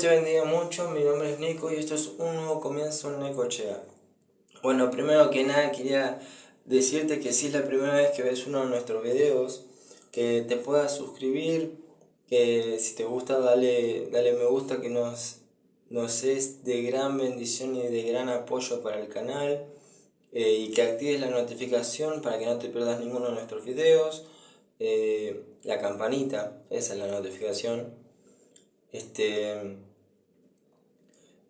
Te bendiga mucho, mi nombre es Nico y esto es un nuevo comienzo en Necochea. Bueno, primero que nada quería decirte que si es la primera vez que ves uno de nuestros videos, que te puedas suscribir, que si te gusta dale me gusta, que nos es de gran bendición y de gran apoyo para el canal, y que actives la notificación para que no te pierdas ninguno de nuestros videos, la campanita, esa es la notificación.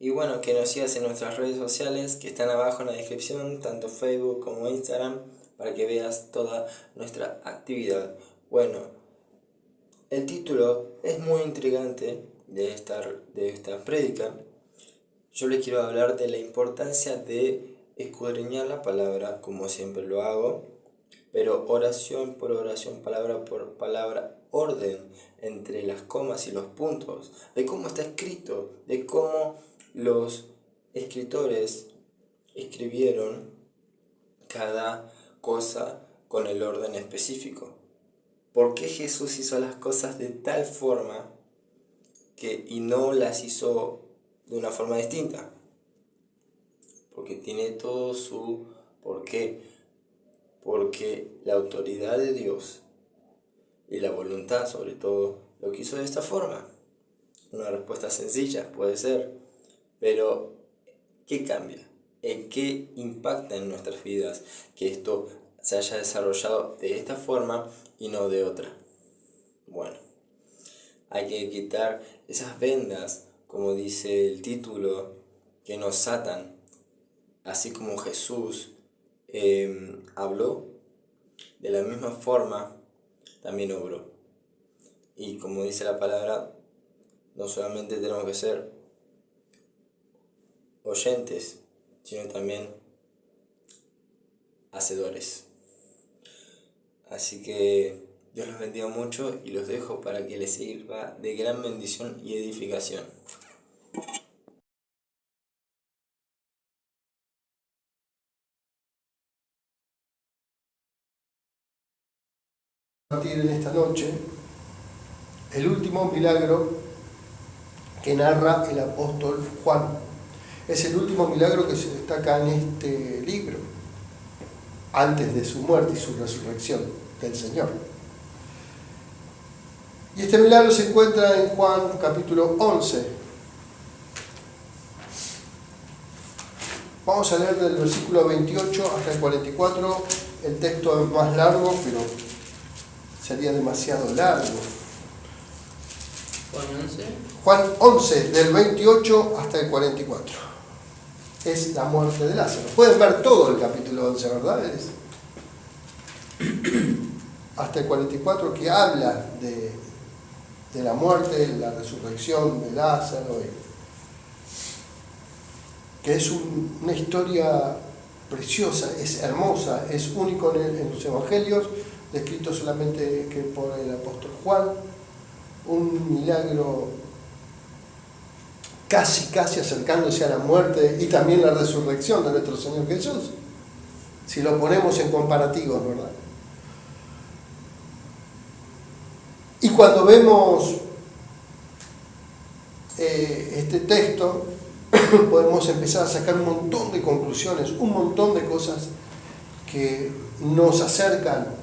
Y bueno, que nos sigas en nuestras redes sociales que están abajo en la descripción, tanto Facebook como Instagram, para que veas toda nuestra actividad. Bueno, el título es muy intrigante de esta prédica. Yo les quiero hablar de la importancia de escudriñar la palabra, como siempre lo hago, pero oración por oración, palabra por palabra, orden entre las comas y los puntos, de cómo está escrito, de cómo los escritores escribieron cada cosa con el orden específico. ¿Por qué Jesús hizo las cosas de tal forma y no las hizo de una forma distinta? Porque tiene todo su porqué. Porque la autoridad de Dios y la voluntad, sobre todo, lo quiso de esta forma. Una respuesta sencilla puede ser, pero ¿qué cambia? ¿En qué impacta en nuestras vidas que esto se haya desarrollado de esta forma y no de otra? Bueno, hay que quitar esas vendas, como dice el título, que nos atan, así como Jesús habló, de la misma forma también obró. Y como dice la palabra, no solamente tenemos que ser oyentes, sino también hacedores. Así que Dios los bendiga mucho y los dejo para que les sirva de gran bendición y edificación. Compartir en esta noche el último milagro que narra el apóstol Juan. Es el último milagro que se destaca en este libro, antes de su muerte y su resurrección del Señor. Y este milagro se encuentra en Juan capítulo 11. Vamos a leer del versículo 28 hasta el 44. El texto es más largo, pero sería demasiado largo. Juan 11, del 28 hasta el 44. Es la muerte de Lázaro. Pueden ver todo el capítulo 11, ¿verdad? Hasta el 44, que habla de la muerte, la resurrección de Lázaro, que es una historia preciosa, es hermosa, es único en los evangelios, descrito solamente que por el apóstol Juan, un milagro casi acercándose a la muerte y también la resurrección de nuestro Señor Jesús, si lo ponemos en comparativos, ¿verdad? Y cuando vemos este texto, podemos empezar a sacar un montón de conclusiones, un montón de cosas que nos acercan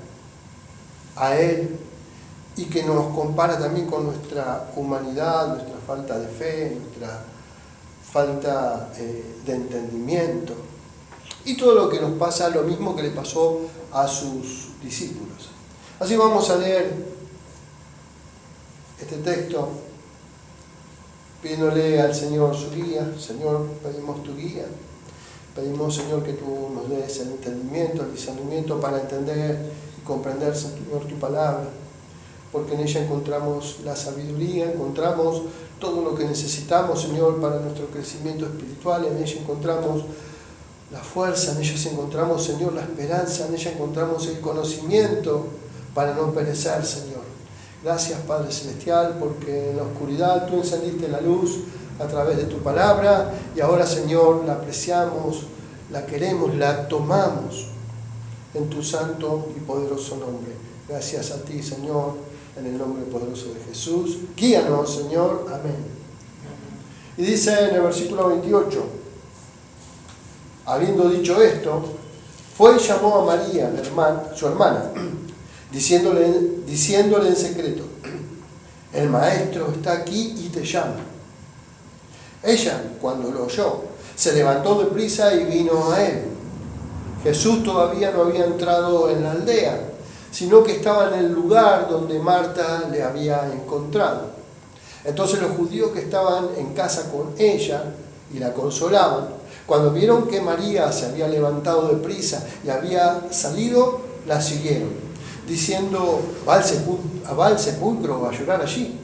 a Él y que nos compara también con nuestra humanidad, nuestra falta de fe, nuestra falta de entendimiento y todo lo que nos pasa, lo mismo que le pasó a sus discípulos. Así vamos a leer este texto pidiéndole al Señor su guía. Señor, pedimos tu guía, pedimos, Señor, que tú nos des el entendimiento, el discernimiento para entender y comprender, Señor, tu palabra, porque en ella encontramos la sabiduría, encontramos todo lo que necesitamos, Señor, para nuestro crecimiento espiritual, en ella encontramos la fuerza, en ella encontramos, Señor, la esperanza, en ella encontramos el conocimiento para no perecer, Señor. Gracias, Padre Celestial, porque en la oscuridad tú encendiste la luz a través de tu palabra y ahora, Señor, la apreciamos, la queremos, la tomamos en tu santo y poderoso nombre. Gracias a ti, Señor, en el nombre poderoso de Jesús. Guíanos, Señor. Amén. Y dice en el versículo 28, habiendo dicho esto, fue y llamó a María, su hermana, diciéndole en secreto, el maestro está aquí y te llama. Ella, cuando lo oyó, se levantó deprisa y vino a él. Jesús todavía no había entrado en la aldea, sino que estaba en el lugar donde Marta le había encontrado. Entonces los judíos que estaban en casa con ella y la consolaban, cuando vieron que María se había levantado deprisa y había salido, la siguieron, diciendo, va al sepulcro a llorar allí.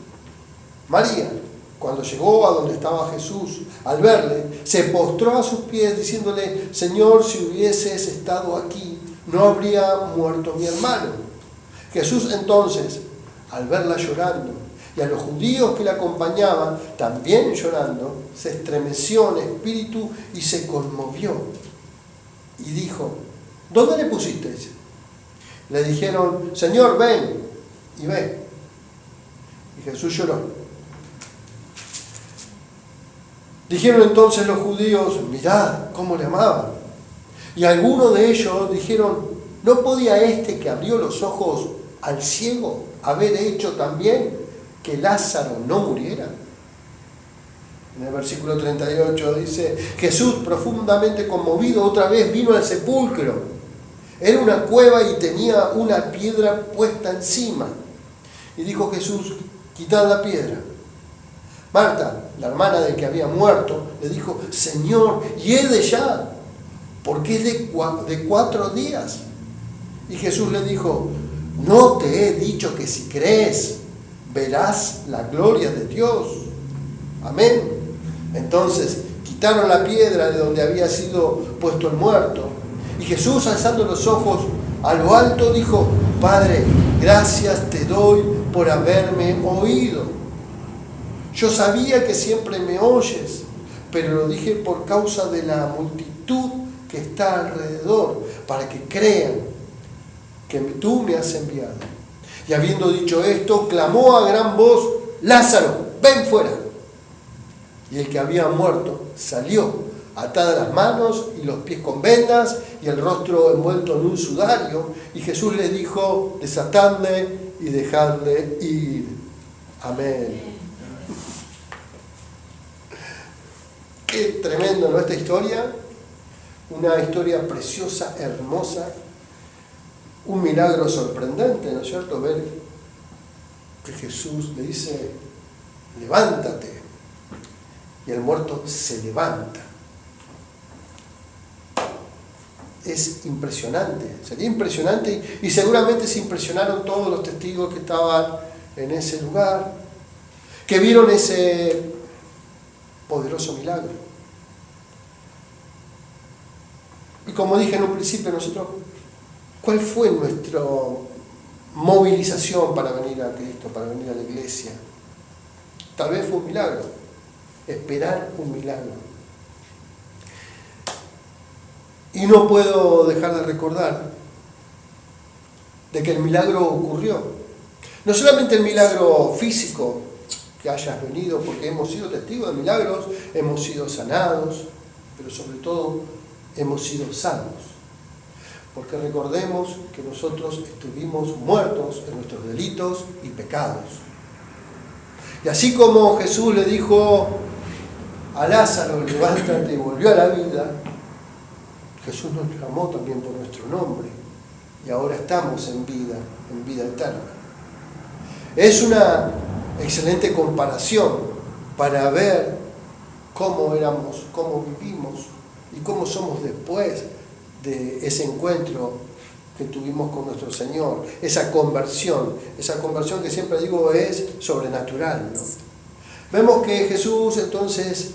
María, cuando llegó a donde estaba Jesús, al verle, se postró a sus pies diciéndole, Señor, si hubieses estado aquí, no habría muerto mi hermano. Jesús entonces, al verla llorando, y a los judíos que la acompañaban, también llorando, se estremeció en espíritu y se conmovió. Y dijo, ¿dónde le pusisteis? Le dijeron, Señor, ven y ve. Y Jesús lloró. Dijeron entonces los judíos, mirad cómo le amaban. Y algunos de ellos dijeron, ¿no podía este que abrió los ojos al ciego haber hecho también que Lázaro no muriera? En el versículo 38 dice, Jesús, profundamente conmovido, otra vez vino al sepulcro. Era una cueva y tenía una piedra puesta encima. Y dijo Jesús, quitad la piedra. Marta, la hermana del que había muerto, le dijo, Señor, hiede ya, porque es de 4 días. Y Jesús le dijo, ¿no te he dicho que si crees, verás la gloria de Dios? Amén. Entonces quitaron la piedra de donde había sido puesto el muerto. Y Jesús, alzando los ojos a lo alto, dijo, Padre, gracias te doy por haberme oído. Yo sabía que siempre me oyes, pero lo dije por causa de la multitud que está alrededor, para que crean que tú me has enviado. Y habiendo dicho esto, clamó a gran voz, Lázaro, ven fuera. Y el que había muerto salió, atadas las manos y los pies con vendas y el rostro envuelto en un sudario. Y Jesús les dijo, desatadle y dejadle ir. Amén. Qué tremendo, ¿no? Esta historia, una historia preciosa, hermosa, un milagro sorprendente, ¿no es cierto? Ver que Jesús le dice, levántate, y el muerto se levanta. Es impresionante, sería impresionante, y seguramente se impresionaron todos los testigos que estaban en ese lugar, que vieron ese poderoso milagro. Y como dije en un principio, nosotros, ¿cuál fue nuestra movilización para venir a Cristo, para venir a la iglesia? Tal vez fue un milagro, esperar un milagro. Y no puedo dejar de recordar de que el milagro ocurrió. No solamente el milagro físico, que hayas venido, porque hemos sido testigos de milagros, hemos sido sanados, pero sobre todo hemos sido salvos. Porque recordemos que nosotros estuvimos muertos en nuestros delitos y pecados. Y así como Jesús le dijo a Lázaro, levántate, y volvió a la vida, Jesús nos llamó también por nuestro nombre. Y ahora estamos en vida eterna. Es una excelente comparación para ver cómo éramos, cómo vivimos y cómo somos después de ese encuentro que tuvimos con nuestro Señor, esa conversión que siempre digo es sobrenatural, ¿no? Vemos que Jesús entonces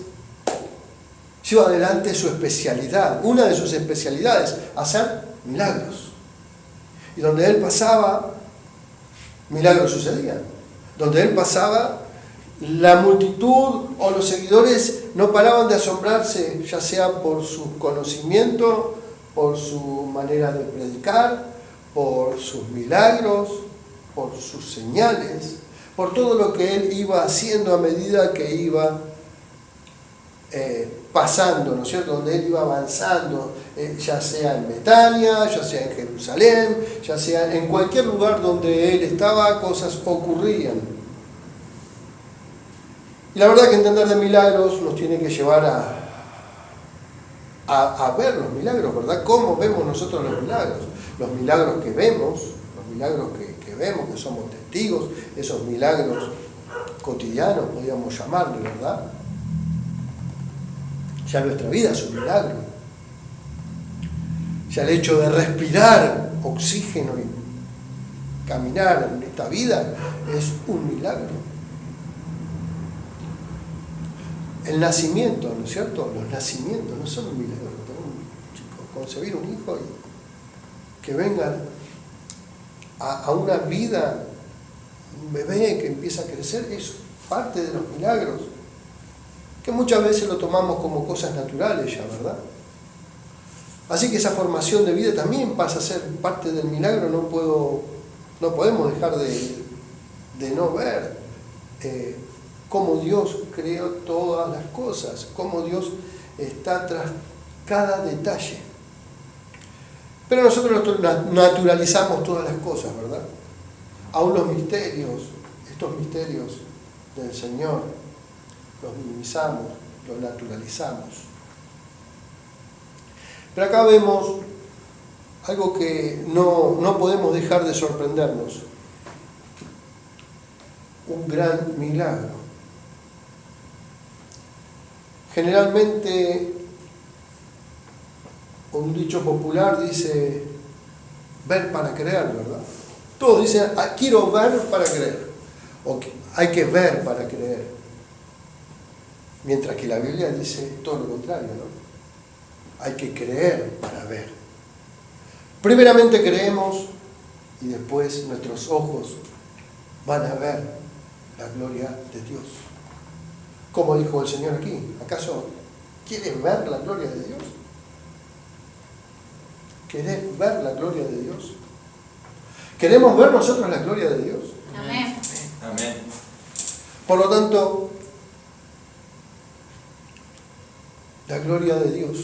lleva adelante su especialidad, una de sus especialidades, hacer milagros. Y donde Él pasaba, milagros sucedían. Donde Él pasaba, la multitud o los seguidores no paraban de asombrarse, ya sea por su conocimiento, por su manera de predicar, por sus milagros, por sus señales, por todo lo que Él iba haciendo a medida que iba pasando, ¿no es cierto?, donde él iba avanzando, ya sea en Betania, ya sea en Jerusalén, ya sea en cualquier lugar donde él estaba, cosas ocurrían. Y la verdad que entender de milagros nos tiene que llevar a ver los milagros, ¿verdad? ¿Cómo vemos nosotros los milagros? Los milagros que vemos, que somos testigos, esos milagros cotidianos, podríamos llamarle, ¿verdad? Ya nuestra vida es un milagro. Ya el hecho de respirar oxígeno y caminar en esta vida es un milagro. El nacimiento, ¿no es cierto? Los nacimientos no son un milagro. Concebir un hijo y que venga a una vida, un bebé que empieza a crecer, es parte de los milagros, que muchas veces lo tomamos como cosas naturales ya, ¿verdad? Así que esa formación de vida también pasa a ser parte del milagro. No podemos dejar de no ver cómo Dios creó todas las cosas, cómo Dios está tras cada detalle. Pero nosotros naturalizamos todas las cosas, ¿verdad? Aún los misterios, estos misterios del Señor, los minimizamos, los naturalizamos. Pero acá vemos algo que no podemos dejar de sorprendernos. Un gran milagro. Generalmente, un dicho popular dice, ver para creer, ¿verdad? Todos dicen, quiero ver para creer. O hay que ver para creer. Mientras que la Biblia dice todo lo contrario, ¿no? Hay que creer para ver. Primeramente creemos y después nuestros ojos van a ver la gloria de Dios. Como dijo el Señor aquí, ¿acaso quieren ver la gloria de Dios? ¿Querés ver la gloria de Dios? ¿Queremos ver nosotros la gloria de Dios? Amén. Amén. Por lo tanto, la gloria de Dios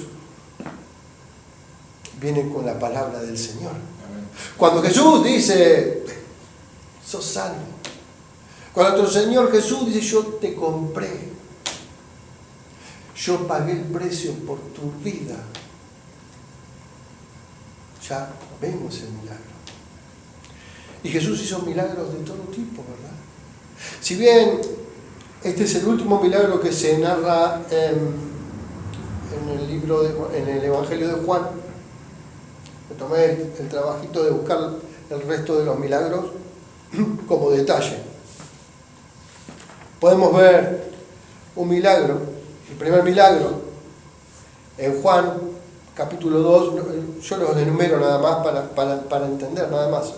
viene con la palabra del Señor. Amén. Cuando Jesús dice, sos salvo. Cuando el Señor Jesús dice, yo te compré. Yo pagué el precio por tu vida. Ya vemos el milagro. Y Jesús hizo milagros de todo tipo, ¿verdad? Si bien este es el último milagro que se narra en el Evangelio de Juan, me tomé el trabajito de buscar el resto de los milagros como detalle. Podemos ver un milagro, el primer milagro, en Juan capítulo 2, yo los enumero nada más para entender, nada más.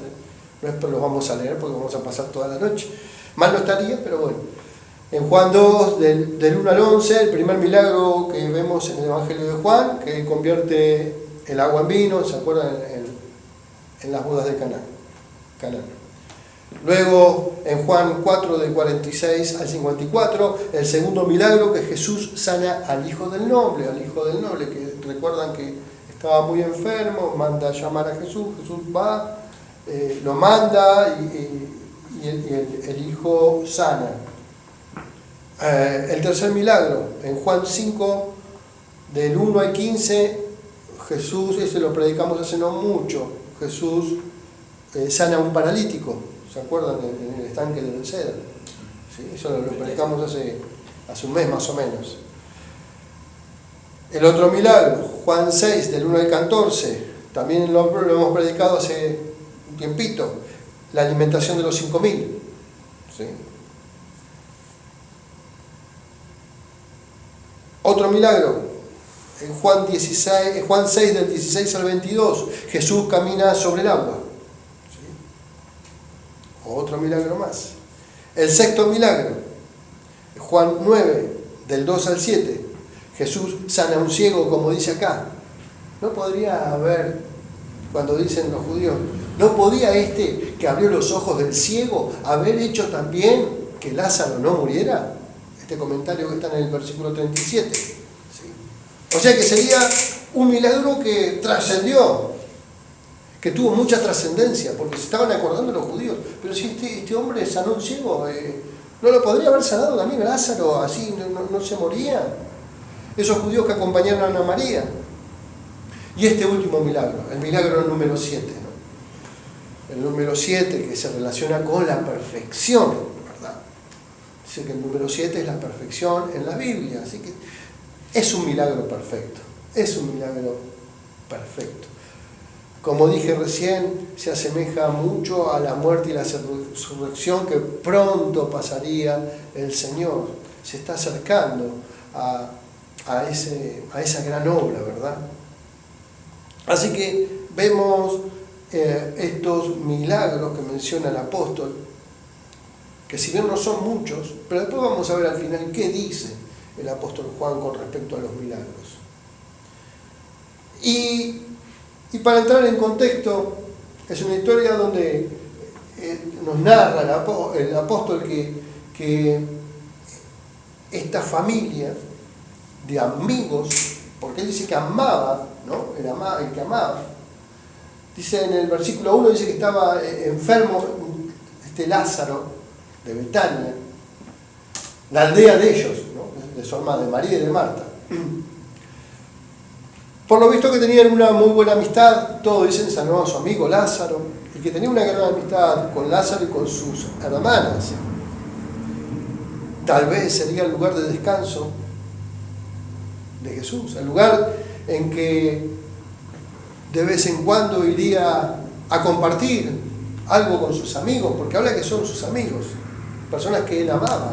No es que los vamos a leer porque vamos a pasar toda la noche. Mal no estaría, pero bueno. En Juan 2, del 1 al 11, el primer milagro que vemos en el Evangelio de Juan, que convierte el agua en vino, ¿se acuerdan? En las bodas de Caná. Luego, en Juan 4, del 46 al 54, el segundo milagro, que Jesús sana al hijo del noble, que recuerdan que estaba muy enfermo, manda a llamar a Jesús va, lo manda y el hijo sana. El tercer milagro, en Juan 5, del 1 al 15, Jesús, ese lo predicamos hace no mucho, Jesús sana a un paralítico, ¿se acuerdan? En el estanque del Cedro. ¿Sí? Eso lo predicamos hace un mes más o menos. El otro milagro, Juan 6, del 1 al 14, también lo hemos predicado hace un tiempito, la alimentación de los 5.000. ¿Sí? Otro milagro, en Juan 6, del 16 al 22, Jesús camina sobre el agua. ¿Sí? Otro milagro más. El sexto milagro, Juan 9, del 2 al 7, Jesús sana a un ciego, como dice acá. No podría haber, cuando dicen los judíos, no podía que abrió los ojos del ciego haber hecho también que Lázaro no muriera. este comentario que está en el versículo 37. ¿Sí? O sea que sería un milagro que trascendió, que tuvo mucha trascendencia, porque se estaban acordando los judíos. Pero si este hombre sanó un ciego, ¿no lo podría haber sanado también Lázaro? Así no se moría. Esos judíos que acompañaron a María. Y este último milagro, el milagro número 7, ¿no? El número 7 que se relaciona con la perfección, ¿verdad? Dice que el número 7 es la perfección en la Biblia, así que es un milagro perfecto, es un milagro perfecto. Como dije recién, se asemeja mucho a la muerte y la resurrección que pronto pasaría el Señor. Se está acercando a esa gran obra, ¿verdad? Así que vemos estos milagros que menciona el apóstol, que si bien no son muchos, pero después vamos a ver al final qué dice el apóstol Juan con respecto a los milagros. Y para entrar en contexto, es una historia donde nos narra el apóstol que esta familia de amigos, porque él dice que amaba, ¿no? El que amaba. Dice en el versículo 1, dice que estaba enfermo Lázaro de Betania, la aldea de ellos, ¿no? De su hermana, de María y de Marta. Por lo visto que tenían una muy buena amistad, todos dicen sanó a su amigo Lázaro, y que tenía una gran amistad con Lázaro y con sus hermanas. Tal vez sería el lugar de descanso de Jesús, el lugar en que de vez en cuando iría a compartir algo con sus amigos, porque habla que son sus amigos, personas que él amaba.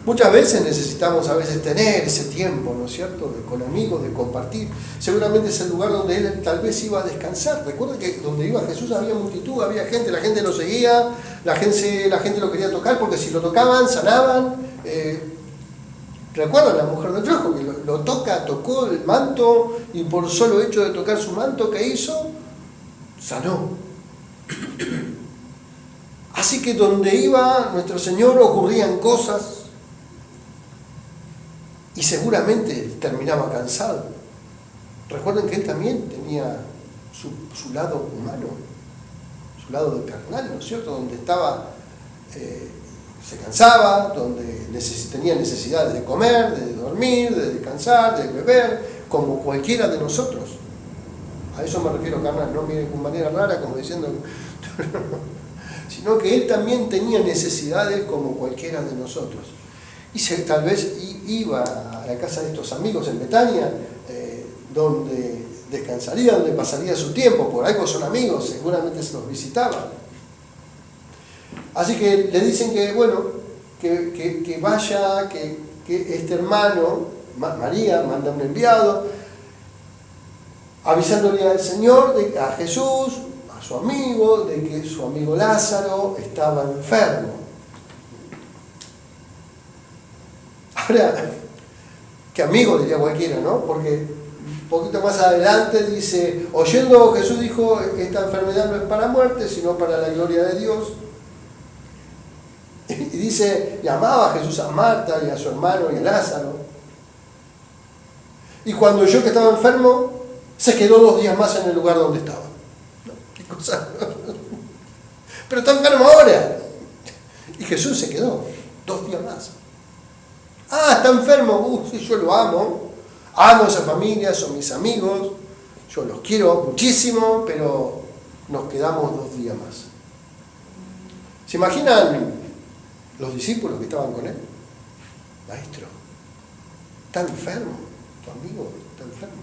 Muchas veces necesitamos tener ese tiempo, ¿no es cierto?, con amigos, de compartir. Seguramente es el lugar donde él tal vez iba a descansar. Recuerden que donde iba Jesús había multitud, había gente, la gente lo seguía, la gente lo quería tocar, porque si lo tocaban, sanaban. ¿Recuerdan la mujer del flujo que tocó el manto, y por solo hecho de tocar su manto, ¿qué hizo? Sanó. Así que donde iba nuestro Señor ocurrían cosas, y seguramente terminaba cansado. Recuerden que él también tenía su lado humano, su lado carnal, ¿no es cierto? Donde estaba, se cansaba, donde tenía necesidades de comer, de dormir, de descansar, de beber, como cualquiera de nosotros. A eso me refiero, carnal, no miren con manera rara, como diciendo, sino que él también tenía necesidades como cualquiera de nosotros. Y tal vez iba a la casa de estos amigos en Betania, donde descansaría, donde pasaría su tiempo, por algo son amigos, seguramente se los visitaba. Así que le dicen que, bueno, que vaya, que este hermano, María, manda un enviado, avisándole al Señor, a Jesús, a su amigo, de que su amigo Lázaro estaba enfermo. Ahora, que amigo diría cualquiera, ¿no? Porque un poquito más adelante dice, oyendo Jesús dijo, esta enfermedad no es para muerte, sino para la gloria de Dios. Y dice, llamaba a Jesús a Marta y a su hermano y a Lázaro. Y cuando oyó que estaba enfermo, se quedó 2 días más en el lugar donde estaba. ¿No? ¿Qué cosa? Pero está enfermo ahora. Y Jesús se quedó 2 días más. Ah, está enfermo. Sí, yo lo amo. Amo a esa familia, son mis amigos. Yo los quiero muchísimo, pero nos quedamos 2 días más. ¿Se imaginan los discípulos que estaban con él? Maestro, está enfermo, tu amigo está enfermo.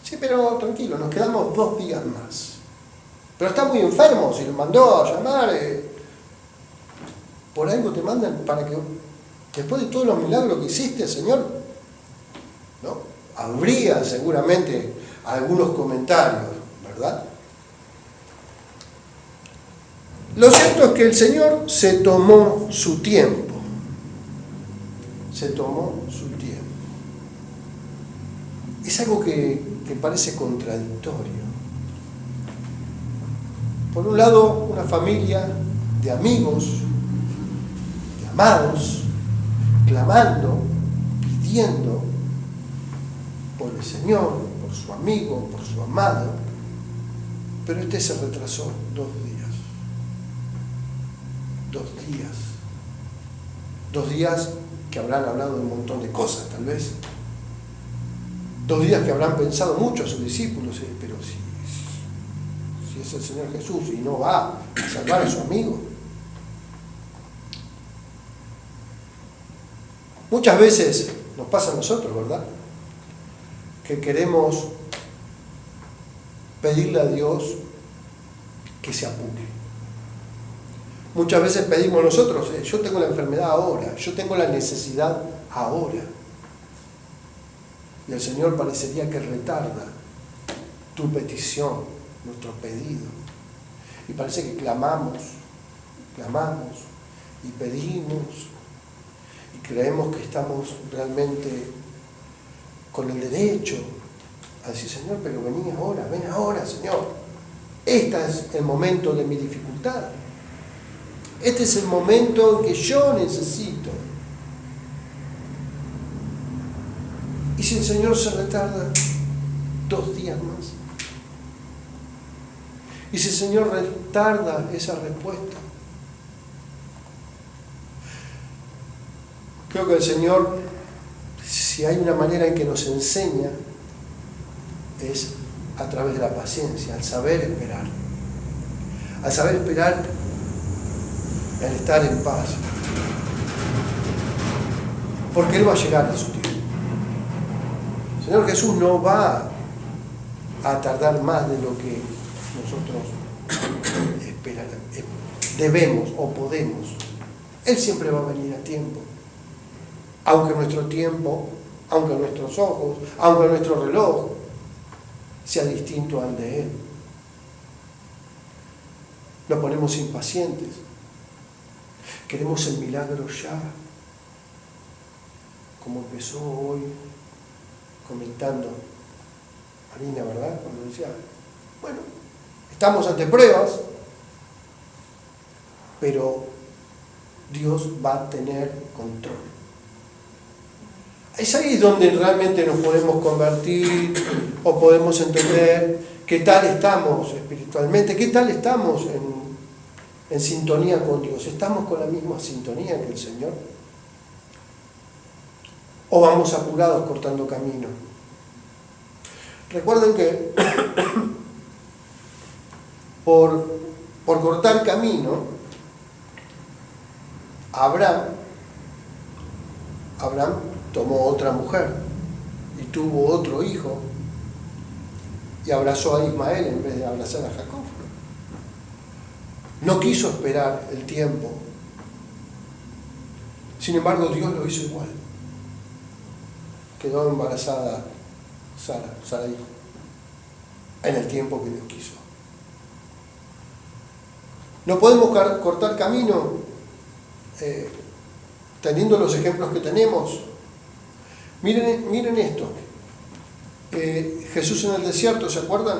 Sí, pero tranquilo, nos quedamos 2 días más. Pero está muy enfermo, si lo mandó a llamar, por algo te mandan para que, después de todos los milagros que hiciste, Señor, ¿no? Habría seguramente algunos comentarios, ¿verdad? Lo cierto es que el Señor se tomó su tiempo. Se tomó su tiempo. Es algo que parece contradictorio. Por un lado, una familia de amigos amados, clamando, pidiendo por el Señor, por su amigo, por su amado, pero este se retrasó 2 días. 2 días. 2 días que habrán hablado de un montón de cosas, tal vez. 2 días que habrán pensado mucho a sus discípulos, pero si es el Señor Jesús y no va a salvar a su amigo. Muchas veces nos pasa a nosotros, ¿verdad? Que queremos pedirle a Dios que se apure. Muchas veces pedimos nosotros, yo tengo la enfermedad ahora, yo tengo la necesidad ahora. Y el Señor parecería que retarda tu petición, nuestro pedido. Y parece que clamamos y pedimos y creemos que estamos realmente con el derecho a decir, Señor, pero ven ahora, Señor. Este es el momento de mi dificultad. Este es el momento en que yo necesito. ¿Y si el Señor se retarda 2 días más? ¿Y si el Señor retarda esa respuesta? Creo que el Señor, si hay una manera en que nos enseña, es a través de la paciencia, al saber esperar. Al saber esperar, al estar en paz. Porque Él va a llegar a su tiempo. El Señor Jesús no va a tardar más de lo que nosotros debemos o podemos. Él siempre va a venir a tiempo. Aunque nuestro tiempo, aunque nuestros ojos, aunque nuestro reloj sea distinto al de Él. Nos ponemos impacientes. Queremos el milagro ya. Como empezó hoy comentando Marina, ¿verdad? Cuando decía, bueno, estamos ante pruebas, pero Dios va a tener control. Es ahí donde realmente nos podemos convertir o podemos entender qué tal estamos espiritualmente, qué tal estamos en sintonía con Dios. ¿Estamos con la misma sintonía que el Señor? ¿O vamos apurados cortando camino? Recuerden que por cortar camino, Abraham tomó otra mujer y tuvo otro hijo y abrazó a Ismael en vez de abrazar a Jacob. No quiso esperar el tiempo. Sin embargo, Dios lo hizo igual. Quedó embarazada Sarai, en el tiempo que Dios quiso. No podemos cortar camino teniendo los ejemplos que tenemos. Miren esto. Jesús en el desierto, ¿se acuerdan?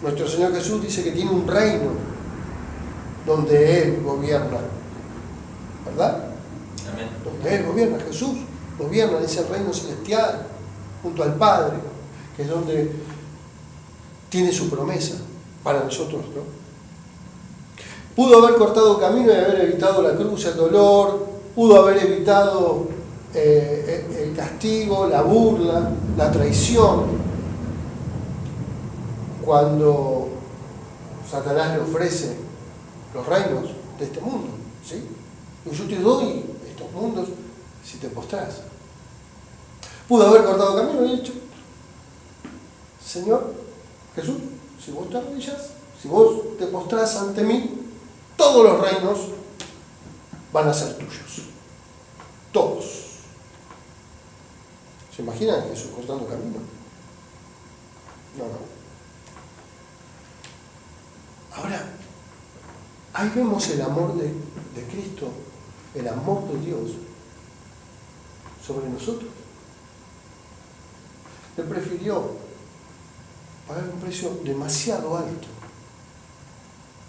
Nuestro Señor Jesús dice que tiene un reino donde Él gobierna, ¿verdad? Amén. Donde Él gobierna, Jesús gobierna en ese reino celestial, junto al Padre, que es donde tiene su promesa para nosotros, ¿no? Pudo haber cortado camino y haber evitado la cruz, el dolor, pudo haber evitado el castigo, la burla, la traición, cuando Satanás le ofrece los reinos de este mundo, ¿sí? Y yo te doy estos mundos si te postrás. Pudo haber cortado camino y dicho, Señor Jesús, si vos te arrodillas, si vos te postrás ante mí, todos los reinos van a ser tuyos. Todos. ¿Se imaginan Jesús cortando camino? No. Ahora, ahí vemos el amor de Cristo, el amor de Dios sobre nosotros. Él prefirió pagar un precio demasiado alto.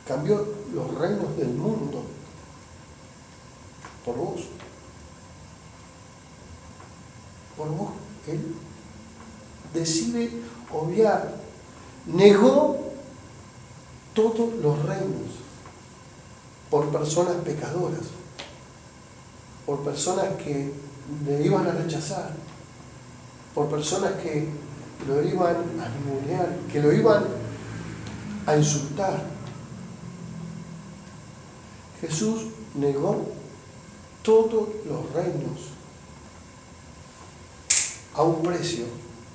Cambió los reinos del mundo por vos. Por vos. Él decide obviar, negó todos los reinos por personas pecadoras, por personas que le iban a rechazar, por personas que lo iban a ningunear, que lo iban a insultar. Jesús negó todos los reinos a un precio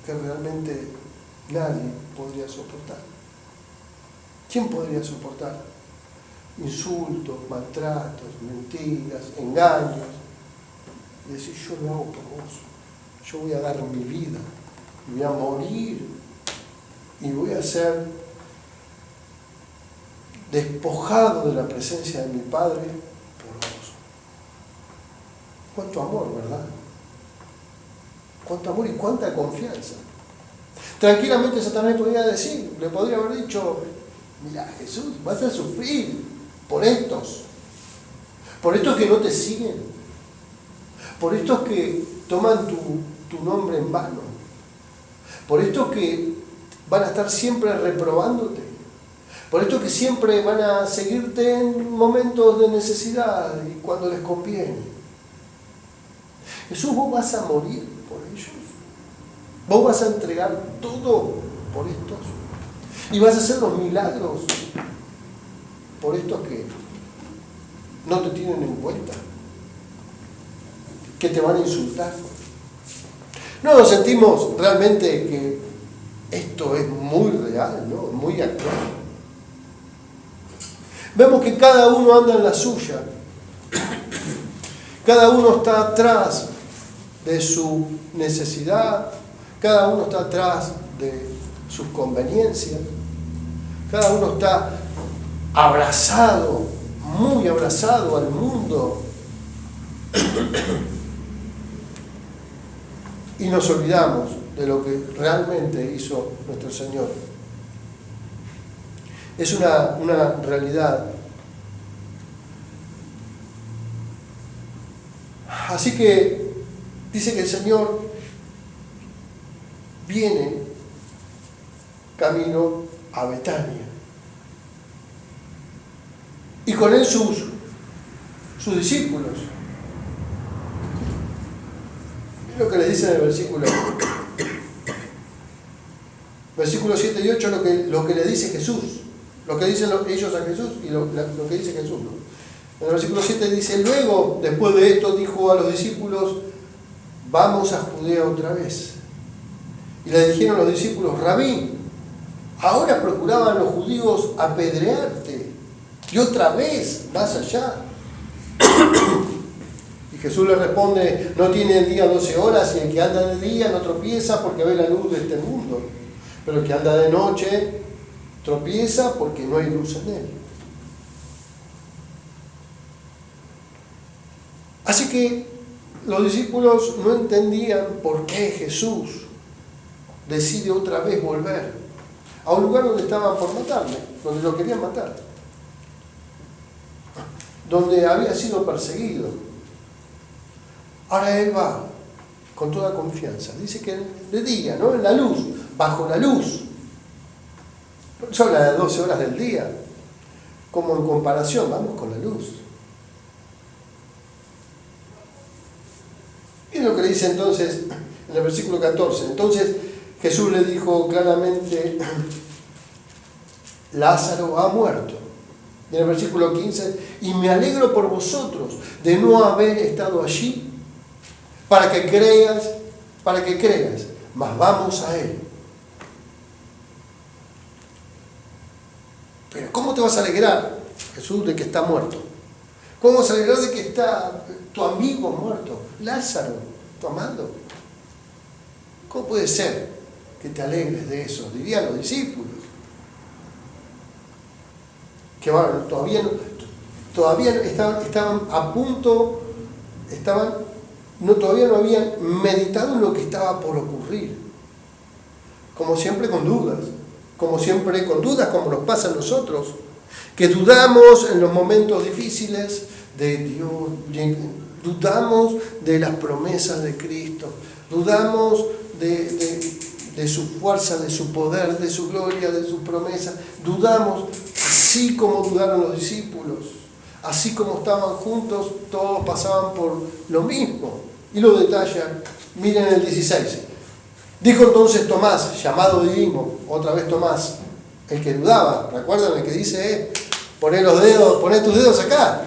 que realmente nadie podría soportar. ¿Quién podría soportar insultos, maltratos, mentiras, engaños? Y decir, yo lo hago por vos, yo voy a dar mi vida, voy a morir y voy a ser despojado de la presencia de mi Padre por vos. Cuánto amor, ¿verdad? Cuánto amor y cuánta confianza. Tranquilamente Satanás podría decir, le podría haber dicho, mira Jesús, vas a sufrir por estos que no te siguen, por estos que toman tu nombre en vano, por estos que van a estar siempre reprobándote, por estos que siempre van a seguirte en momentos de necesidad y cuando les conviene. Jesús, vos vas a morir por ellos. Vos vas a entregar todo por estos. Y vas a hacer los milagros por estos que no te tienen en cuenta, que te van a insultar. No nos sentimos realmente que esto es muy real, ¿no? Muy actual. Vemos que cada uno anda en la suya. Cada uno está atrás de su necesidad. Cada uno está atrás de sus conveniencias. Cada uno está abrazado, muy abrazado al mundo. Y nos olvidamos de lo que realmente hizo nuestro Señor. Es una realidad. Así que dice que el Señor viene camino a Betania. Y con él sus discípulos. Es lo que le dice en el versículo 7 y 8, lo que le dice Jesús. Lo que dicen ellos a Jesús y lo que dice Jesús, ¿no? En el versículo 7 dice, luego, después de esto, dijo a los discípulos, vamos a Judea otra vez. Y le dijeron los discípulos, Rabí, ahora procuraban los judíos apedrearte, y otra vez vas allá. Y Jesús le responde, no tiene el día 12 horas, y el que anda de día no tropieza porque ve la luz de este mundo, pero el que anda de noche tropieza porque no hay luz en él. Así que los discípulos no entendían por qué Jesús decide otra vez volver a un lugar donde estaban por matarle, donde lo querían matar, donde había sido perseguido. Ahora él va con toda confianza. Dice que de día, ¿no? En la luz, bajo la luz. No habla de 12 horas del día. Como en comparación, vamos con la luz. Y lo que le dice entonces en el versículo 14. Entonces Jesús le dijo claramente, Lázaro ha muerto. Y en el versículo 15, y me alegro por vosotros de no haber estado allí para que creas, mas vamos a él. Pero ¿cómo te vas a alegrar, Jesús, de que está muerto? ¿Cómo vas a alegrar de que está tu amigo muerto, Lázaro, tu amado? ¿Cómo puede ser que te alegres de eso? Dirían los discípulos. Que bueno, todavía estaban a punto, todavía no habían meditado en lo que estaba por ocurrir. Como siempre con dudas, como nos pasa a nosotros, que dudamos en los momentos difíciles de Dios, dudamos de las promesas de Cristo, dudamos de su fuerza, de su poder, de su gloria, de su promesa, dudamos así como dudaron los discípulos, así como estaban juntos, todos pasaban por lo mismo. Y lo detalla, miren el 16. Dijo entonces Tomás, llamado Didimo, otra vez Tomás, el que dudaba, ¿recuerdan el que dice, poné tus dedos acá?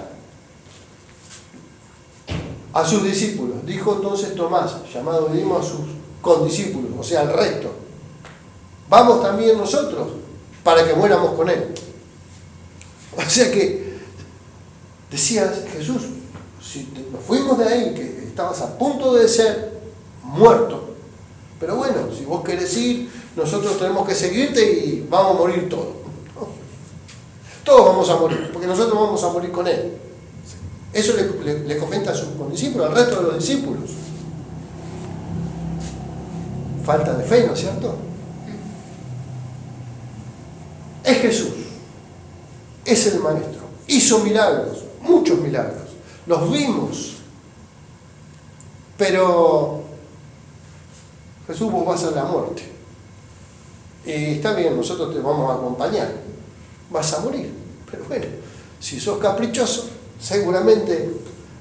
A sus discípulos, dijo entonces Tomás, llamado Didimo, a sus condiscípulos, o sea, al resto. Vamos también nosotros, para que muéramos con él. O sea que, decía Jesús, si nos fuimos de ahí, que estabas a punto de ser muerto, pero bueno, si vos querés ir, nosotros tenemos que seguirte y vamos a morir todos. Todos vamos a morir, porque nosotros vamos a morir con él. Eso le comenta a sus condiscípulos, al resto de los discípulos. Falta de fe, ¿no es cierto? Es Jesús, es el Maestro, hizo milagros, muchos milagros, los vimos, pero Jesús, vos vas a la muerte, y está bien, nosotros te vamos a acompañar, vas a morir, pero bueno, si sos caprichoso, seguramente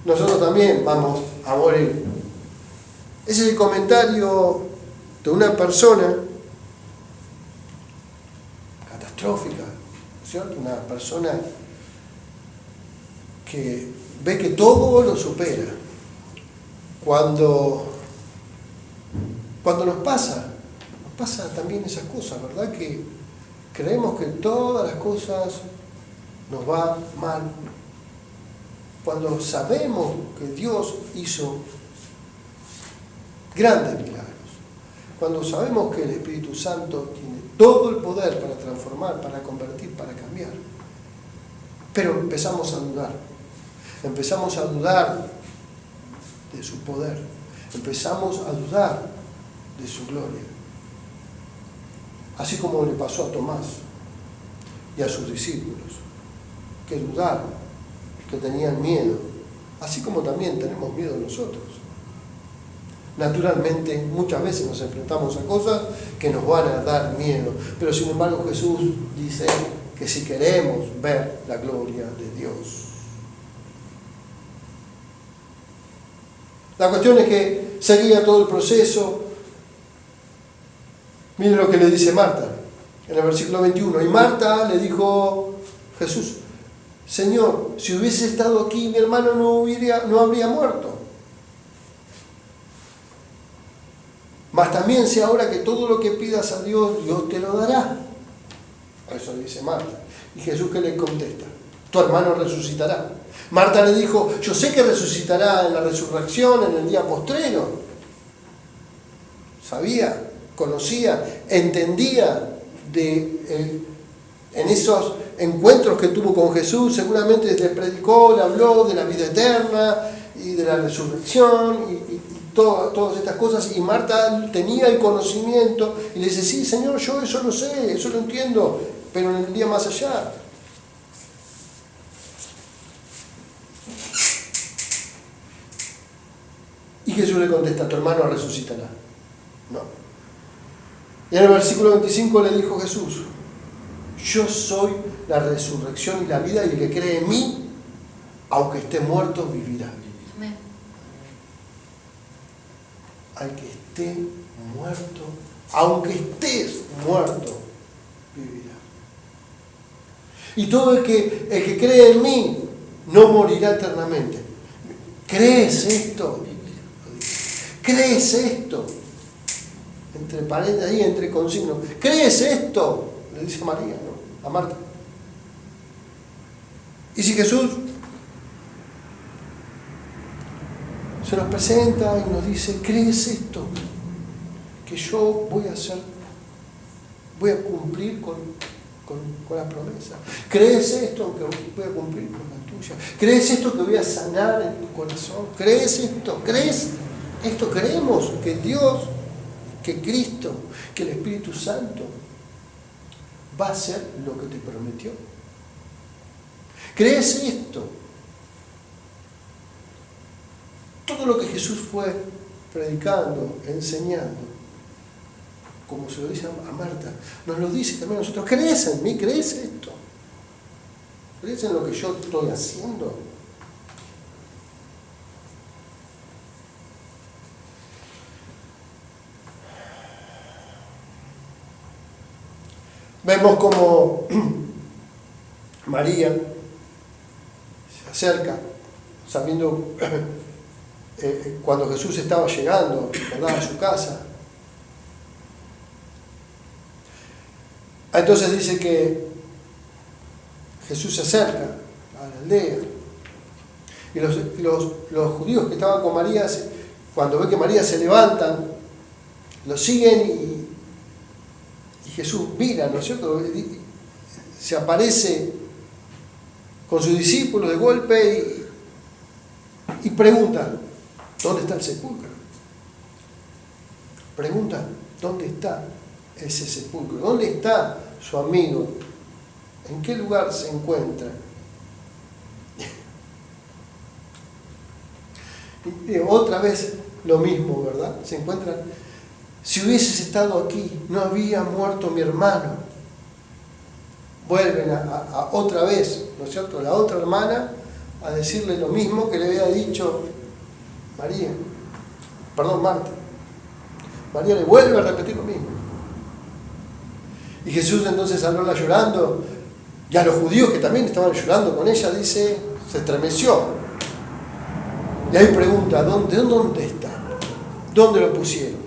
nosotros también vamos a morir. Ese es el comentario de una persona catastrófica, ¿cierto? Una persona que ve que todo lo supera. Cuando nos pasa también esas cosas, ¿verdad? Que creemos que todas las cosas nos van mal. Cuando sabemos que Dios hizo grandes milagros, cuando sabemos que el Espíritu Santo tiene todo el poder para transformar, para convertir, para cambiar, pero empezamos a dudar de su poder, empezamos a dudar de su gloria, así como le pasó a Tomás y a sus discípulos, que dudaron, que tenían miedo, así como también tenemos miedo nosotros. Naturalmente, muchas veces nos enfrentamos a cosas que nos van a dar miedo, pero sin embargo Jesús dice que si queremos ver la gloria de Dios. La cuestión es que seguía todo el proceso. Miren lo que le dice Marta, en el versículo 21. Y Marta le dijo Jesús, Señor, si hubiese estado aquí, mi hermano no habría muerto. Mas también sé ahora que todo lo que pidas a Dios, Dios te lo dará. Eso dice Marta. Y Jesús, ¿qué le contesta? Tu hermano resucitará. Marta le dijo, yo sé que resucitará en la resurrección, en el día postrero. Sabía, conocía, entendía en esos encuentros que tuvo con Jesús, seguramente le predicó, le habló de la vida eterna y de la resurrección y todas estas cosas, y Marta tenía el conocimiento y le dice, sí, Señor, yo eso lo sé, eso lo entiendo, pero en el día más allá. Y Jesús le contesta, tu hermano resucitará. No. Y en el versículo 25 le dijo Jesús, yo soy la resurrección y la vida, y el que cree en mí, aunque esté muerto, vivirá. Amén. Al que esté muerto, aunque estés muerto, vivirá. Y todo el que cree en mí no morirá eternamente. ¿Crees esto? ¿Crees esto? Entre paréntesis ahí, entre consignos. ¿Crees esto? Le dice María, ¿no? A Marta. Y si Jesús se nos presenta y nos dice, ¿crees esto? Que yo voy a cumplir con la promesa. ¿Crees esto que voy a cumplir con la tuya? ¿Crees esto que voy a sanar en tu corazón? ¿Crees esto? ¿Crees esto? Creemos que Dios, que Cristo, que el Espíritu Santo va a hacer lo que te prometió. ¿Crees esto? Todo lo que Jesús fue predicando, enseñando, como se lo dice a Marta, nos lo dice también a nosotros. ¿Crees en mí? ¿Crees esto? ¿Crees en lo que yo estoy haciendo? Vemos como María se acerca, sabiendo cuando Jesús estaba llegando, ¿verdad?, a su casa. Entonces dice que Jesús se acerca a la aldea y los judíos que estaban con María, cuando ven que María se levantan, lo siguen y Jesús mira, ¿no es cierto? Se aparece con sus discípulos de golpe y pregunta, ¿dónde está el sepulcro? Pregunta, ¿dónde está ese sepulcro? ¿Dónde está su amigo? ¿En qué lugar se encuentra? Y otra vez lo mismo, ¿verdad? Se encuentran. Si hubieses estado aquí, no había muerto mi hermano. Vuelven a otra vez, ¿no es cierto?, la otra hermana a decirle lo mismo que le había dicho Marta. María le vuelve a repetir lo mismo. Y Jesús entonces al verla llorando, y a los judíos que también estaban llorando con ella, dice, se estremeció. Y ahí pregunta, ¿dónde está? ¿Dónde lo pusieron?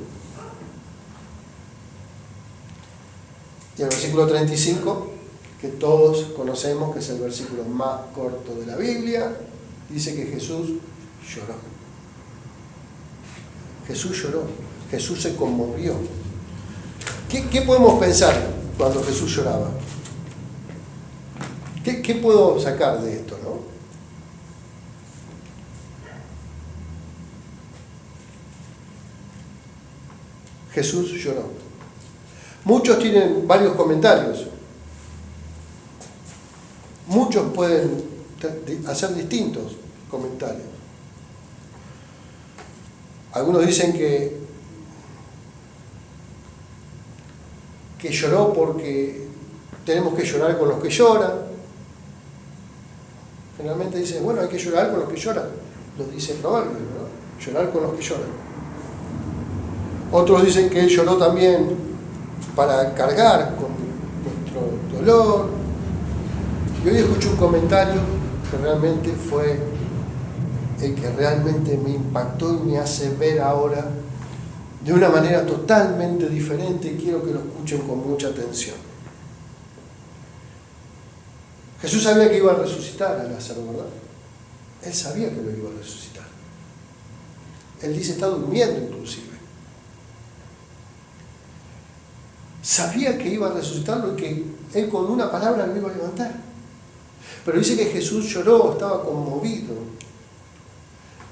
Y el versículo 35, que todos conocemos, que es el versículo más corto de la Biblia, dice que Jesús lloró. Jesús lloró, Jesús se conmovió. ¿Qué podemos pensar cuando Jesús lloraba? ¿Qué puedo sacar de esto, no? Jesús lloró. Muchos tienen varios comentarios. Muchos pueden hacer distintos comentarios. Algunos dicen que lloró porque tenemos que llorar con los que lloran. Generalmente dicen, bueno, hay que llorar con los que lloran. Lo dice Proverbios, ¿no? Llorar con los que lloran. Otros dicen que él lloró también para cargar con nuestro dolor. Y hoy escuché un comentario que realmente fue el que realmente me impactó y me hace ver ahora de una manera totalmente diferente, y quiero que lo escuchen con mucha atención. Jesús sabía que iba a resucitar a Lázaro, ¿verdad? Él sabía que lo iba a resucitar. Él dice, está durmiendo inclusive. Sabía que iba a resucitarlo y que él con una palabra lo iba a levantar. Pero dice que Jesús lloró, estaba conmovido.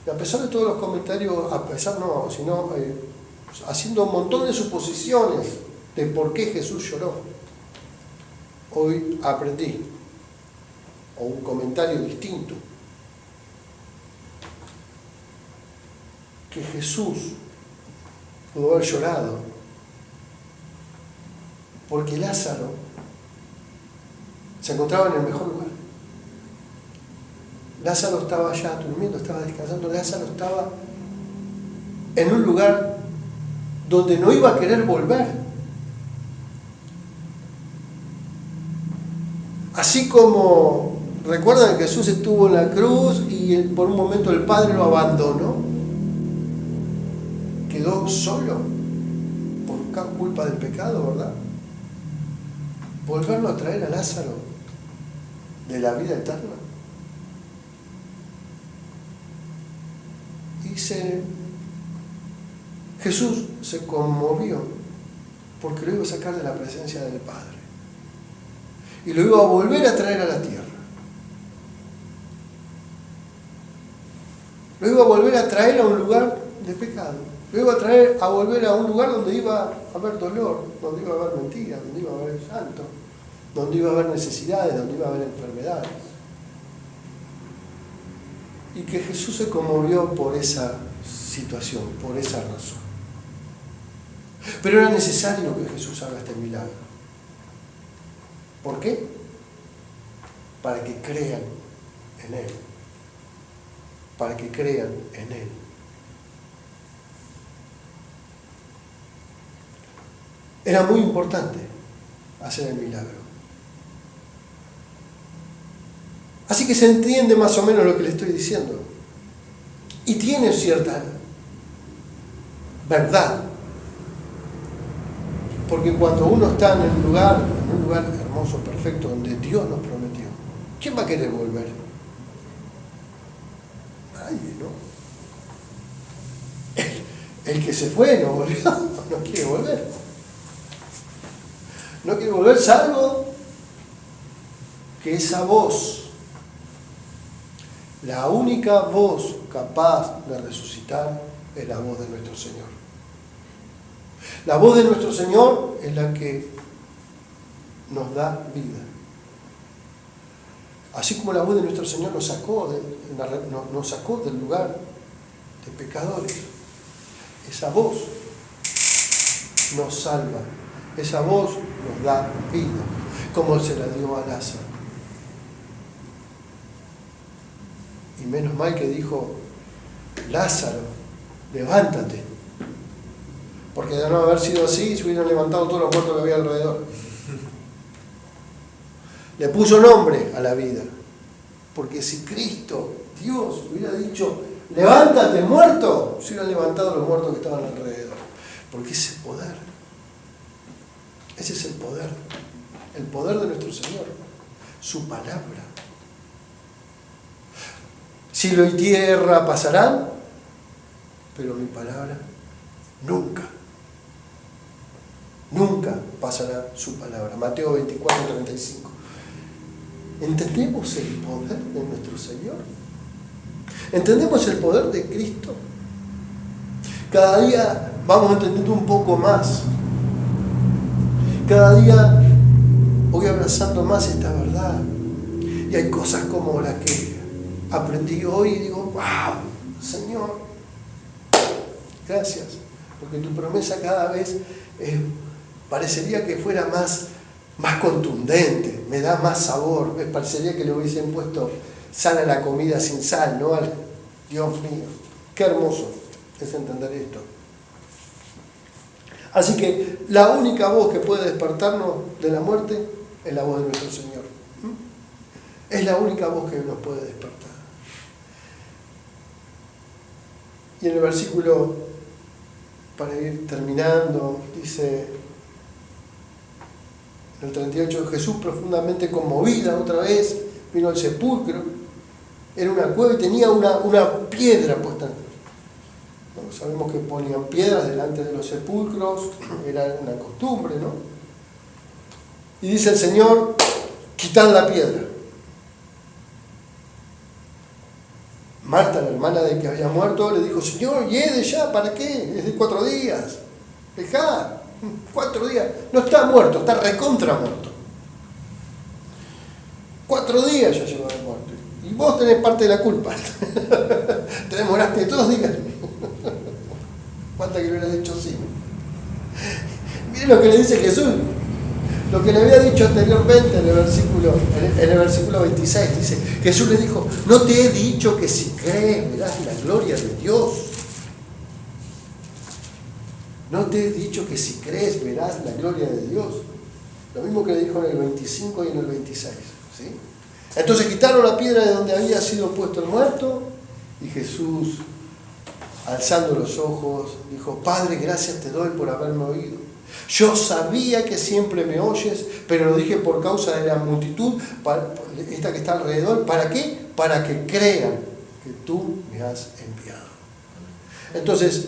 Y a pesar de todos los comentarios, haciendo un montón de suposiciones de por qué Jesús lloró, hoy aprendí, o un comentario distinto, que Jesús pudo haber llorado porque Lázaro se encontraba en el mejor lugar. Lázaro estaba allá durmiendo, estaba descansando. Lázaro estaba en un lugar donde no iba a querer volver. Así como recuerdan que Jesús estuvo en la cruz y por un momento el Padre lo abandonó, quedó solo por culpa del pecado, ¿verdad? Volverlo a traer a Lázaro de la vida eterna. Jesús se conmovió porque lo iba a sacar de la presencia del Padre y lo iba a volver a traer a la tierra. Lo iba a volver a traer a un lugar de pecado. Lo iba a volver a un lugar donde iba a haber dolor, donde iba a haber mentira, donde iba a haber llanto, donde iba a haber necesidades, donde iba a haber enfermedades. Y que Jesús se conmovió por esa situación, por esa razón. Pero era necesario que Jesús haga este milagro. ¿Por qué? Para que crean en Él. Para que crean en Él. Era muy importante hacer el milagro. Así que se entiende más o menos lo que le estoy diciendo. Y tiene cierta verdad. Porque cuando uno está en un lugar hermoso, perfecto, donde Dios nos prometió, ¿quién va a querer volver? Nadie, ¿no? El que se fue no volvió, no quiere volver. No quiere volver, salvo que esa voz, la única voz capaz de resucitar, es la voz de nuestro Señor. La voz de nuestro Señor es la que nos da vida. Así como la voz de nuestro Señor nos sacó del lugar de pecadores. Esa voz nos salva. Esa voz nos da vida, como se la dio a Lázaro. Y menos mal que dijo: Lázaro, levántate. Porque de no haber sido así, se hubieran levantado todos los muertos que había alrededor. Le puso nombre a la vida. Porque si Cristo, Dios, hubiera dicho: levántate, muerto, se hubieran levantado los muertos que estaban alrededor. Porque ese poder. Ese es el poder de nuestro Señor, su palabra. Cielo y tierra pasarán, pero mi palabra nunca pasará su palabra. Mateo 24:35. ¿Entendemos el poder de nuestro Señor? ¿Entendemos el poder de Cristo? Cada día vamos entendiendo un poco más. Cada día voy abrazando más esta verdad. Y hay cosas como las que aprendí hoy y digo: wow, Señor, gracias. Porque tu promesa cada vez parecería que fuera más contundente, me da más sabor. Parecería que le hubiesen puesto sal a la comida sin sal, ¿no? Dios mío, qué hermoso es entender esto. Así que la única voz que puede despertarnos de la muerte es la voz de nuestro Señor. Es la única voz que nos puede despertar. Y en el versículo, para ir terminando, dice en el 38, Jesús profundamente conmovida otra vez, vino al sepulcro, era una cueva y tenía una piedra puesta. Bueno, sabemos que ponían piedras delante de los sepulcros, era una costumbre, ¿no? Y dice el Señor: quitad la piedra. Marta, la hermana del que había muerto, le dijo: Señor, yede ya, ¿para qué? Es de 4 días. Dejá, 4 días. No está muerto, está recontra muerto. 4 días ya llevaba de muerto. Y vos tenés parte de la culpa. Te demoraste 2 días. ¿Cuánta que lo hubieras dicho sí? Miren lo que le dice Jesús. Lo que le había dicho anteriormente en el versículo 26, dice: Jesús le dijo: no te he dicho que si crees verás la gloria de Dios. No te he dicho que si crees verás la gloria de Dios. Lo mismo que le dijo en el 25 y en el 26. ¿Sí? Entonces quitaron la piedra de donde había sido puesto el muerto, y Jesús, alzando los ojos, dijo: Padre, gracias te doy por haberme oído. Yo sabía que siempre me oyes, pero lo dije por causa de la multitud, esta que está alrededor. ¿Para qué? Para que crean que tú me has enviado. Entonces,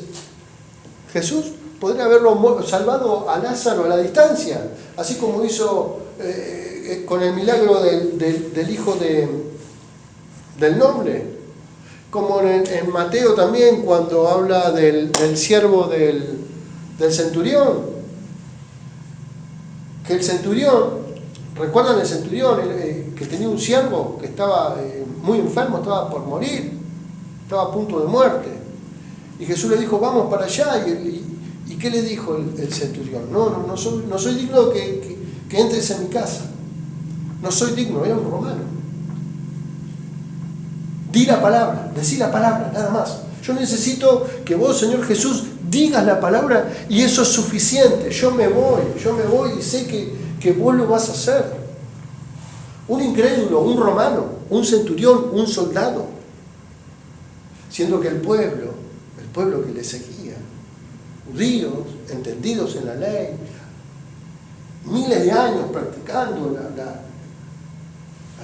Jesús podría haberlo salvado a Lázaro a la distancia, así como hizo con el milagro del hijo del noble, como en Mateo también, cuando habla del siervo del centurión. Que el centurión, ¿recuerdan el centurión que tenía un siervo que estaba muy enfermo, estaba por morir? estaba a punto de muerte. Y Jesús le dijo, vamos para allá. ¿Y qué le dijo el centurión? No soy digno que entres en mi casa. No soy digno, era un romano. Di la palabra, decí la palabra, nada más. Yo necesito que vos, Señor Jesús, digas la palabra y eso es suficiente. Yo me voy y sé que vos lo vas a hacer. Un incrédulo, un romano, un centurión, un soldado. Siendo que el pueblo que le seguía, judíos, entendidos en la ley, miles de años practicando la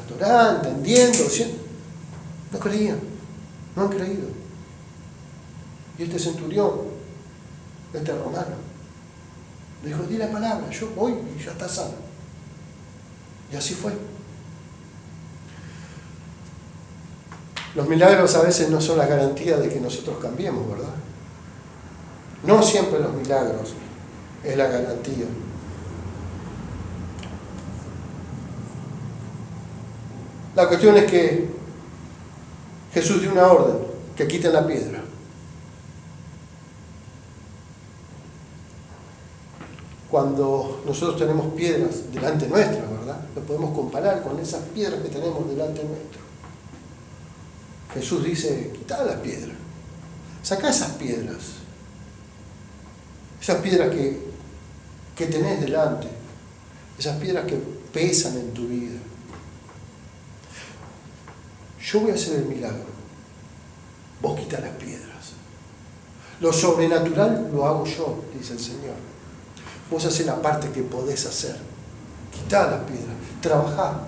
Torá, entendiendo, no creían, no han creído. Y este centurión, este romano, le dijo, di la palabra, yo voy y ya está sano. Y así fue. Los milagros a veces no son la garantía de que nosotros cambiemos, ¿verdad? No siempre los milagros es la garantía. La cuestión es que Jesús dio una orden, que quiten la piedra. Cuando nosotros tenemos piedras delante nuestra, ¿verdad? Lo podemos comparar con esas piedras que tenemos delante nuestro. Jesús dice, quitá las piedras, sacá esas piedras que tenés delante, esas piedras que pesan en tu vida. Yo voy a hacer el milagro, vos quitá las piedras. Lo sobrenatural lo hago yo, dice el Señor. Vos hacés la parte que podés hacer, quitá las piedras, trabajá,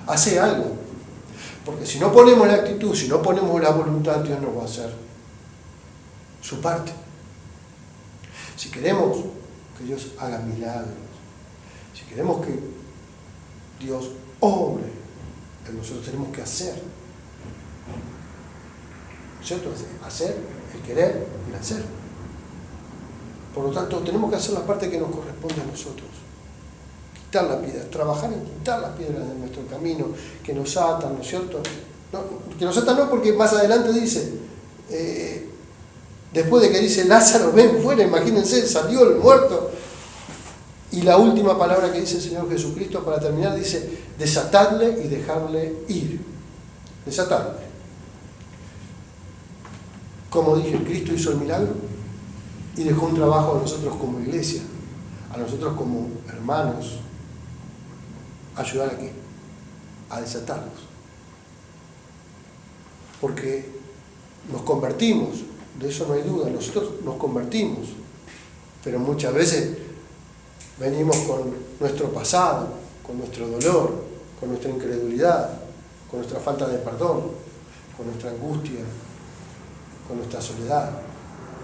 hacé algo. Porque si no ponemos la actitud, si no ponemos la voluntad, Dios no va a hacer su parte. Si queremos que Dios haga milagros, si queremos que Dios obre, nosotros tenemos que hacer. ¿Cierto? Hacer, el querer y el hacer. Por lo tanto, tenemos que hacer la parte que nos corresponde a nosotros. Quitar la piedra, trabajar en quitar las piedras de nuestro camino, que nos atan, ¿no es cierto? No, que nos atan no, porque más adelante dice, después de que dice Lázaro, ven fuera, imagínense, salió el muerto. Y la última palabra que dice el Señor Jesucristo para terminar, dice, desatadle y dejarle ir. Desatadle. Como dije, Cristo hizo el milagro y dejó un trabajo a nosotros como iglesia, a nosotros como hermanos, ayudar aquí, a desatarlos. Porque nos convertimos, de eso no hay duda, nosotros nos convertimos, pero muchas veces venimos con nuestro pasado, con nuestro dolor, con nuestra incredulidad, con nuestra falta de perdón, con nuestra angustia, con nuestra soledad,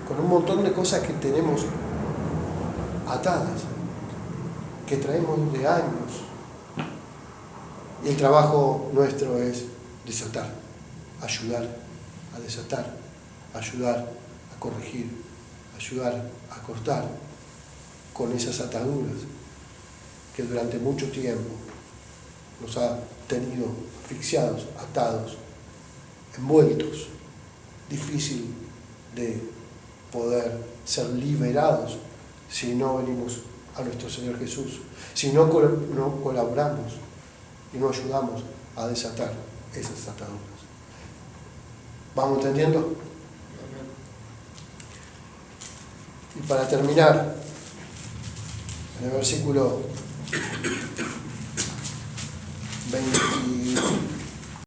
con un montón de cosas que tenemos atadas, que traemos de años. Y el trabajo nuestro es desatar, ayudar a desatar, ayudar a corregir, ayudar a cortar con esas ataduras que durante mucho tiempo nos ha tenido asfixiados, atados, envueltos, difícil de poder ser liberados si no venimos a nuestro Señor Jesús, si no colaboramos y no ayudamos a desatar esas ataduras. ¿Vamos entendiendo? Y para terminar, en el versículo 23,